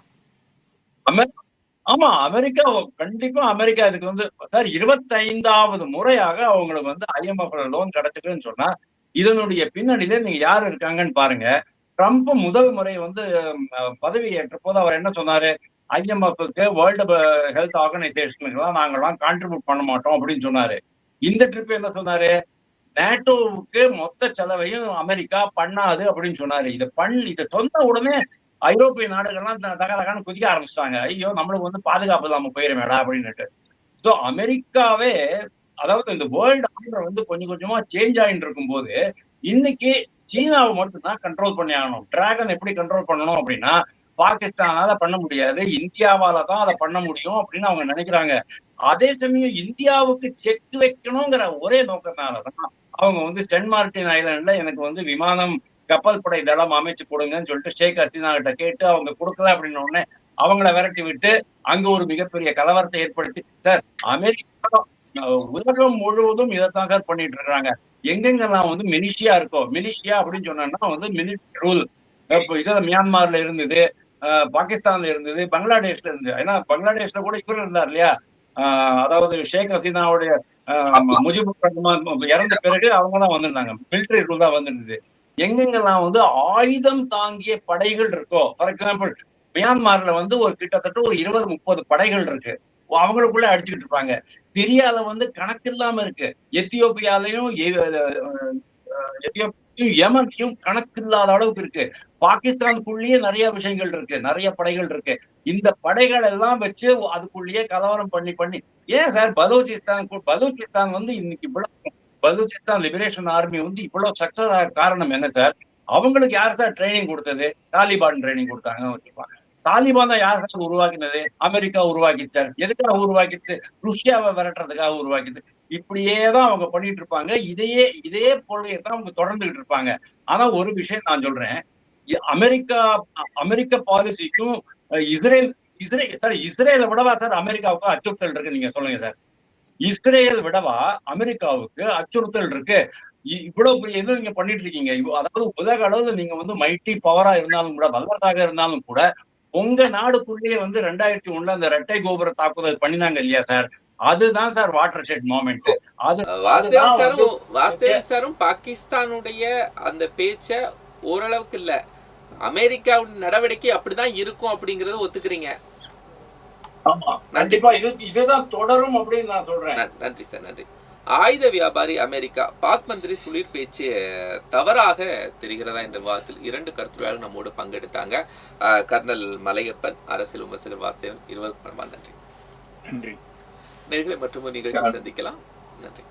ஆமா அமெரிக்கா கண்டிப்பா அமெரிக்கா இதுக்கு வந்து சார் 25வது முறையாக அவங்களுக்கு வந்து ஐஎம்எஃப் லோன் கிடைச்சிருக்குன்னு சொன்னா இதனுடைய பின்னணியில நீங்க யாரு இருக்காங்கன்னு பாருங்க. ட்ரம்ப் முதல் முறை வந்து பதவி ஏற்ற போது அவர் என்ன சொன்னாரு, ஐஎம்எஃப்க்கு வேர்ல்டு ஹெல்த் ஆர்கனைசேஷனுக்கு எல்லாம் நாங்கெல்லாம் கான்ட்ரிபியூட் பண்ண மாட்டோம் அப்படின்னு சொன்னாரு. இந்த ட்ரிப் என்ன சொன்னாரு, நேட்டோவுக்கு மொத்த செலவையும் அமெரிக்கா பண்ணாது அப்படின்னு சொன்னாரு. இதை சொன்ன உடனே ஐரோப்பிய நாடுகள்லாம் தகதகான்னு குதிக்க ஆரம்பிச்சிட்டாங்க. ஐயோ நம்மளுக்கு வந்து பாதுகாப்பு இல்லாம போயிருமேடா அப்படின்னுட்டு. ஸோ அமெரிக்காவே அதாவது இந்த வேர்ல்டு ஆர்டர் வந்து கொஞ்சம் கொஞ்சமா சேஞ்ச் ஆகிட்டு இருக்கும் போது இன்னைக்கு சீனாவை மட்டும் தான் கண்ட்ரோல் பண்ணி ஆகணும். டிராகன் எப்படி கண்ட்ரோல் பண்ணணும் அப்படின்னா பாகிஸ்தானால பண்ண முடியாது, இந்தியாவால தான் அதை பண்ண முடியும் அப்படின்னு அவங்க நினைக்கிறாங்க. அதே சமயம் இந்தியாவுக்கு செக் வைக்கணுங்கிற ஒரே நோக்கத்தினாலதான் அவங்க வந்து சென்ட் மார்டின் ஐலாண்ட்ல எனக்கு வந்து விமானம் கப்பல் படை தளம் அமைச்சு கொடுங்கன்னு சொல்லிட்டு ஷேக் ஹசீனா கிட்ட கேட்டு அவங்க கொடுக்கல அப்படின்னு உடனே அவங்கள விரட்டி விட்டு அங்க ஒரு மிகப்பெரிய கலவரத்தை ஏற்படுத்தி சார் அமெரிக்கா உலகம் முழுவதும் இதைத்தான் சார் பண்ணிட்டு இருக்காங்க. எங்கெங்கெல்லாம் வந்து மிலிஷியா இருக்கோ, மிலிஷியா அப்படின்னு சொன்னா வந்து மிலிட்டரி ரூல் இதுல மியான்மர்ல இருந்தது, பாகிஸ்தான்ல இருந்தது, பங்களாதேஷ்ல இருந்தது. ஏன்னா பங்களாதேஷ்ல கூட இவர் இருந்தார் இல்லையா, அதாவது ஷேக் ஹசீனாவுடைய முஜிபுர் ரஹ்மான் இறந்த பிறகு அவங்க தான் வந்திருந்தாங்க, மிலிட்டரி ரூல் தான் வந்திருந்தது. எங்கெங்கெல்லாம் வந்து ஆயுதம் தாங்கிய படைகள் இருக்கோ, ஃபார் எக்ஸாம்பிள் மியான்மர்ல வந்து ஒரு கிட்டத்தட்ட ஒரு 20-30 படைகள் இருக்கு, அவங்களுக்குள்ள அடிச்சுக்கிட்டு இருப்பாங்க. சிரியால வந்து கணக்கு இல்லாம இருக்கு, எத்தியோப்பியாலையும் ஹூத்தியும் யமன்லயும் கணக்கு இல்லாத அளவுக்கு இருக்கு. பாகிஸ்தானுக்குள்ளேயே நிறைய விஷயங்கள் இருக்கு, நிறைய படைகள் இருக்கு. இந்த படைகள் எல்லாம் வச்சு அதுக்குள்ளேயே கலவரம் பண்ணி பண்ணி ஏன் சார் பலூச்சிஸ்தான் வந்து இன்னைக்கு இவ்வளவு பலூச்சிஸ்தான் லிபரேஷன் ஆர்மி வந்து இவ்வளவு சக்சஸ் ஆக காரணம் என்ன சார்? அவங்களுக்கு யார் சார் ட்ரைனிங் கொடுத்தது? தாலிபான் ட்ரைனிங் கொடுத்தாங்க வச்சுப்பாங்க. தாலிபான் தான் யார் சார் உருவாக்கினது? அமெரிக்கா உருவாக்கிச்சார். எதுக்காக உருவாக்கிச்சு? ருஷ்யாவை விரட்டுறதுக்காக உருவாக்கிச்சு. இப்படியே தான் அவங்க பண்ணிட்டு இருப்பாங்க. இதே கொள்கையை தான் அவங்க தொடர்ந்துகிட்டு இருப்பாங்க. ஆனா ஒரு விஷயம் நான் சொல்றேன், அமெரிக்க பாலிசிக்கும் இஸ்ரேல் இஸ்ரேலை விடவா சார் அமெரிக்காவுக்கு அச்சுறுத்தல் இருக்கு? நீங்க சொல்லுங்க சார். இஸ்ரேல் விடவா அமெரிக்காவுக்கு அச்சுறுத்தல் இருக்கு? இவ்வளவு பெரிய இது நீங்க பண்ணிட்டு இருக்கீங்க. அதாவது உலக அளவுல நீங்க வந்து மைட்டி பவரா இருந்தாலும் கூட, வல்லரசாக இருந்தாலும் கூட, உங்க நாடுக்குள்ளேயே வந்து 2001 அந்த இரட்டை கோபுர தாக்குதல் பண்ணினாங்க இல்லையா சார்? அதுதான் சார் வாட்டர் ஷெட் மொமெண்ட். அது வாஸ்தவன் சாரும் பாகிஸ்தானுடைய அந்த பேச்ச ஓரளவுக்கு இல்ல, அமெரிக்காவின் நடவடிக்கை அப்படிதான் இருக்கும் அப்படிங்கறத ஒத்துக்கிறீங்க? ஆமா, கண்டிப்பா இதுதான் தொடரும் அப்படின்னு நான் சொல்றேன். நன்றி சார், நன்றி. ஆயுத வியாபாரி அமெரிக்கா பாக் மந்திரி சுளிர் பேச்சு தவறாக தெரிகிறதா என்ற விவாதத்தில் 2 கருத்துரையாளர்கள் நம்மோடு பங்கெடுத்தாங்க. கர்னல் மலையப்பன், அரசியல் விமர்சகர் வாஸ்தவன், இருவருக்கும் நன்றி. நன்றி. நேர்களை மற்றும் நிகழ்ச்சி சந்திக்கலாம். நன்றி.